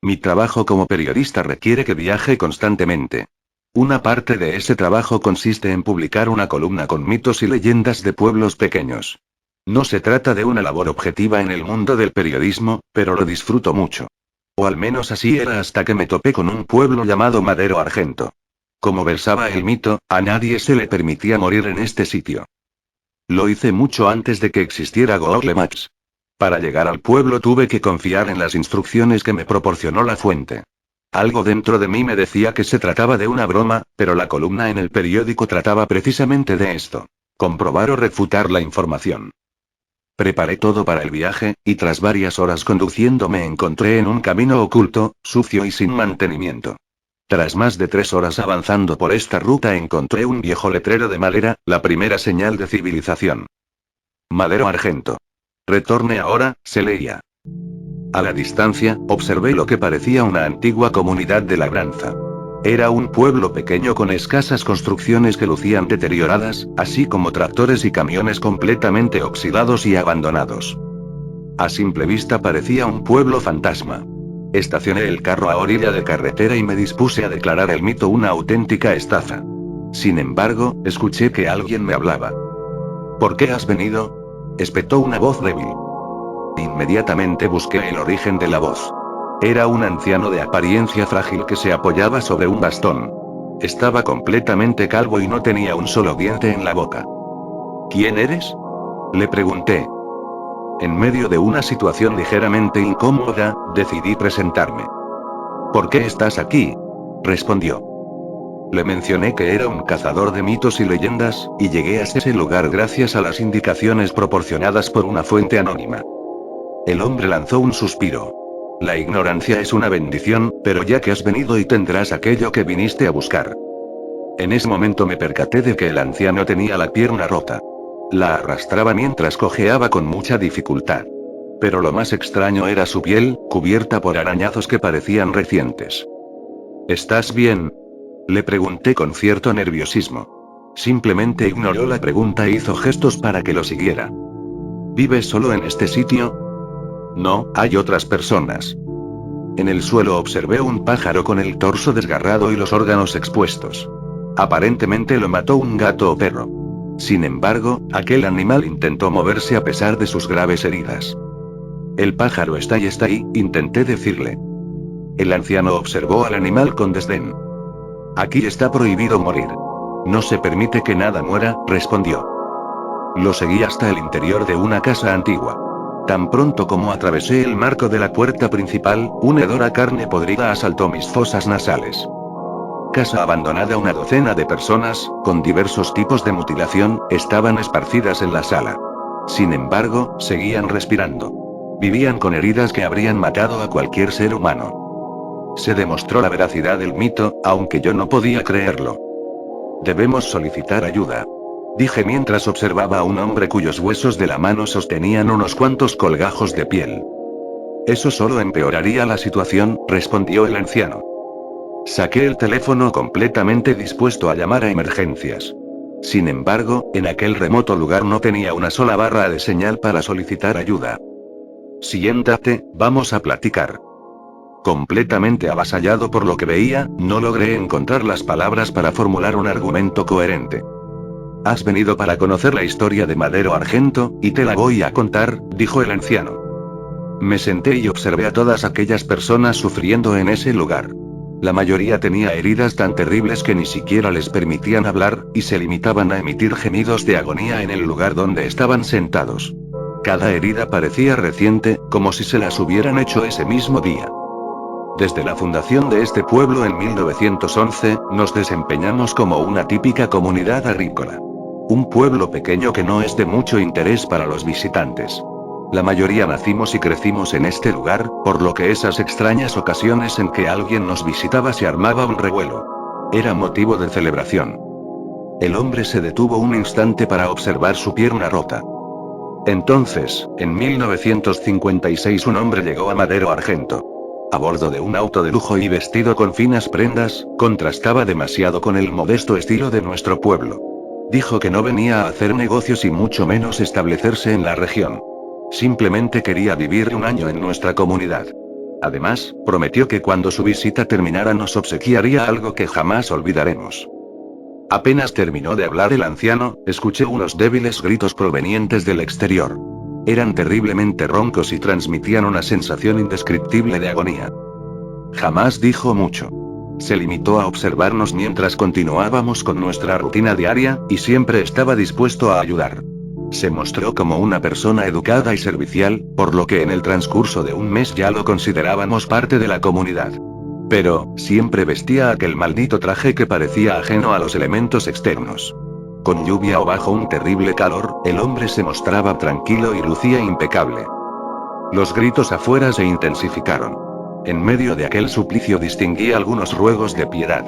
Mi trabajo como periodista requiere que viaje constantemente. Una parte de ese trabajo consiste en publicar una columna con mitos y leyendas de pueblos pequeños. No se trata de una labor objetiva en el mundo del periodismo, pero lo disfruto mucho. O al menos así era hasta que me topé con un pueblo llamado Madero Argento. Como versaba el mito, a nadie se le permitía morir en este sitio. Lo hice mucho antes de que existiera Google Maps. Para llegar al pueblo tuve que confiar en las instrucciones que me proporcionó la fuente. Algo dentro de mí me decía que se trataba de una broma, pero la columna en el periódico trataba precisamente de esto: comprobar o refutar la información. Preparé todo para el viaje, y tras varias horas conduciendo me encontré en un camino oculto, sucio y sin mantenimiento. Tras más de 3 horas avanzando por esta ruta encontré un viejo letrero de madera, la primera señal de civilización. Madero Argento. Retorne ahora, se leía. A la distancia, observé lo que parecía una antigua comunidad de labranza. Era un pueblo pequeño con escasas construcciones que lucían deterioradas, así como tractores y camiones completamente oxidados y abandonados. A simple vista parecía un pueblo fantasma. Estacioné el carro a orilla de carretera y me dispuse a declarar el mito una auténtica estafa. Sin embargo, escuché que alguien me hablaba. ¿Por qué has venido?, espetó una voz débil. Inmediatamente busqué el origen de la voz. Era un anciano de apariencia frágil que se apoyaba sobre un bastón. Estaba completamente calvo y no tenía un solo diente en la boca. ¿Quién eres?, le pregunté. En medio de una situación ligeramente incómoda, decidí presentarme. ¿Por qué estás aquí?, respondió. Le mencioné que era un cazador de mitos y leyendas, y llegué a ese lugar gracias a las indicaciones proporcionadas por una fuente anónima. El hombre lanzó un suspiro. La ignorancia es una bendición, pero ya que has venido y tendrás aquello que viniste a buscar. En ese momento me percaté de que el anciano tenía la pierna rota. La arrastraba mientras cojeaba con mucha dificultad. Pero lo más extraño era su piel, cubierta por arañazos que parecían recientes. ¿Estás bien?, le pregunté con cierto nerviosismo. Simplemente ignoró la pregunta e hizo gestos para que lo siguiera. ¿Vives solo en este sitio? No, hay otras personas. En el suelo observé un pájaro con el torso desgarrado y los órganos expuestos. Aparentemente lo mató un gato o perro. Sin embargo, aquel animal intentó moverse a pesar de sus graves heridas. El pájaro está ahí, intenté decirle. El anciano observó al animal con desdén. Aquí está prohibido morir. No se permite que nada muera, respondió. Lo seguí hasta el interior de una casa antigua. Tan pronto como atravesé el marco de la puerta principal, un hedor a carne podrida asaltó mis fosas nasales. Casa abandonada. Una docena de personas, con diversos tipos de mutilación, estaban esparcidas en la sala. Sin embargo, seguían respirando. Vivían con heridas que habrían matado a cualquier ser humano. Se demostró la veracidad del mito, aunque yo no podía creerlo. Debemos solicitar ayuda, dije mientras observaba a un hombre cuyos huesos de la mano sostenían unos cuantos colgajos de piel. Eso solo empeoraría la situación, respondió el anciano. Saqué el teléfono completamente dispuesto a llamar a emergencias. Sin embargo, en aquel remoto lugar no tenía una sola barra de señal para solicitar ayuda. Siéntate, vamos a platicar. Completamente avasallado por lo que veía, no logré encontrar las palabras para formular un argumento coherente. Has venido para conocer la historia de Madero Argento, y te la voy a contar, dijo el anciano. Me senté y observé a todas aquellas personas sufriendo en ese lugar. La mayoría tenía heridas tan terribles que ni siquiera les permitían hablar, y se limitaban a emitir gemidos de agonía en el lugar donde estaban sentados. Cada herida parecía reciente, como si se las hubieran hecho ese mismo día. Desde la fundación de este pueblo en 1911, nos desempeñamos como una típica comunidad agrícola. Un pueblo pequeño que no es de mucho interés para los visitantes. La mayoría nacimos y crecimos en este lugar, por lo que esas extrañas ocasiones en que alguien nos visitaba se armaba un revuelo. Era motivo de celebración. El hombre se detuvo un instante para observar su pierna rota. Entonces, en 1956 un hombre llegó a Madero Argento. A bordo de un auto de lujo y vestido con finas prendas, contrastaba demasiado con el modesto estilo de nuestro pueblo. Dijo que no venía a hacer negocios y mucho menos establecerse en la región. Simplemente quería vivir un año en nuestra comunidad. Además, prometió que cuando su visita terminara nos obsequiaría algo que jamás olvidaremos. Apenas terminó de hablar el anciano, escuché unos débiles gritos provenientes del exterior. Eran terriblemente roncos y transmitían una sensación indescriptible de agonía. Jamás dijo mucho. Se limitó a observarnos mientras continuábamos con nuestra rutina diaria, y siempre estaba dispuesto a ayudar. Se mostró como una persona educada y servicial, por lo que en el transcurso de un mes ya lo considerábamos parte de la comunidad. Pero, siempre vestía aquel maldito traje que parecía ajeno a los elementos externos. Con lluvia o bajo un terrible calor, el hombre se mostraba tranquilo y lucía impecable. Los gritos afuera se intensificaron. En medio de aquel suplicio distinguí algunos ruegos de piedad.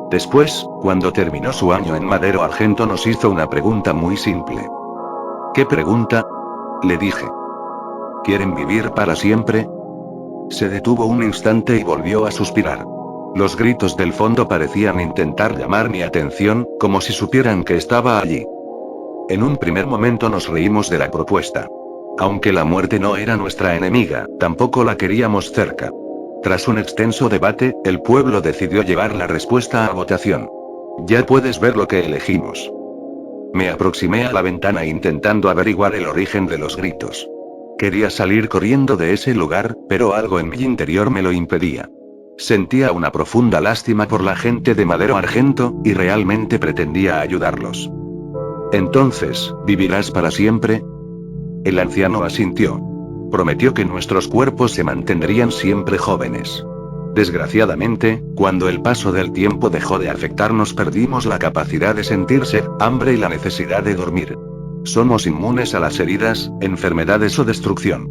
Después, cuando terminó su año en Madero Argento, nos hizo una pregunta muy simple. ¿Qué pregunta? Le dije. ¿Quieren vivir para siempre? Se detuvo un instante y volvió a suspirar. Los gritos del fondo parecían intentar llamar mi atención, como si supieran que estaba allí. En un primer momento nos reímos de la propuesta. Aunque la muerte no era nuestra enemiga, tampoco la queríamos cerca. Tras un extenso debate, el pueblo decidió llevar la respuesta a votación. Ya puedes ver lo que elegimos. Me aproximé a la ventana intentando averiguar el origen de los gritos. Quería salir corriendo de ese lugar, pero algo en mi interior me lo impedía. Sentía una profunda lástima por la gente de Madero Argento, y realmente pretendía ayudarlos. Entonces, ¿vivirás para siempre? El anciano asintió. Prometió que nuestros cuerpos se mantendrían siempre jóvenes. Desgraciadamente, cuando el paso del tiempo dejó de afectarnos, perdimos la capacidad de sentir sed, hambre y la necesidad de dormir. Somos inmunes a las heridas, enfermedades o destrucción.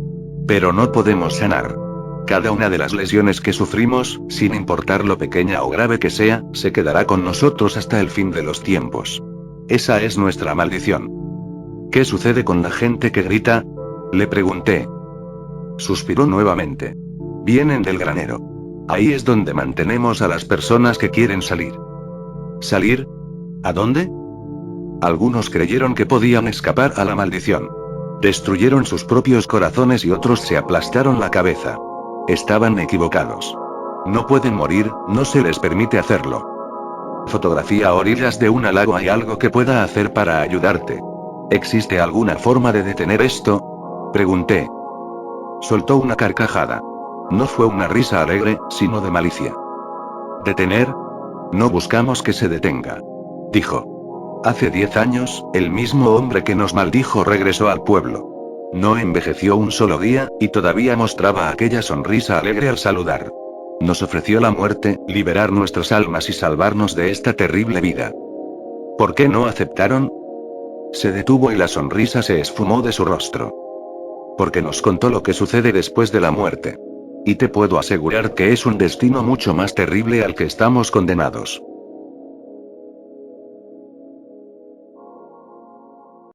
Pero no podemos sanar. Cada una de las lesiones que sufrimos, sin importar lo pequeña o grave que sea, se quedará con nosotros hasta el fin de los tiempos. Esa es nuestra maldición. ¿Qué sucede con la gente que grita? Le pregunté. Suspiró nuevamente. Vienen del granero. Ahí es donde mantenemos a las personas que quieren salir. ¿Salir? ¿A dónde? Algunos creyeron que podían escapar a la maldición. Destruyeron sus propios corazones y otros se aplastaron la cabeza. Estaban equivocados. No pueden morir, no se les permite hacerlo. Fotografía a orillas de un lago. ¿Hay algo que pueda hacer para ayudarte? ¿Existe alguna forma de detener esto? Pregunté. Soltó una carcajada. No fue una risa alegre, sino de malicia. ¿Detener? No buscamos que se detenga. Dijo. Hace 10 años, el mismo hombre que nos maldijo regresó al pueblo. No envejeció un solo día, y todavía mostraba aquella sonrisa alegre al saludar. Nos ofreció la muerte, liberar nuestras almas y salvarnos de esta terrible vida. ¿Por qué no aceptaron? Se detuvo y la sonrisa se esfumó de su rostro. Porque nos contó lo que sucede después de la muerte. Y te puedo asegurar que es un destino mucho más terrible al que estamos condenados.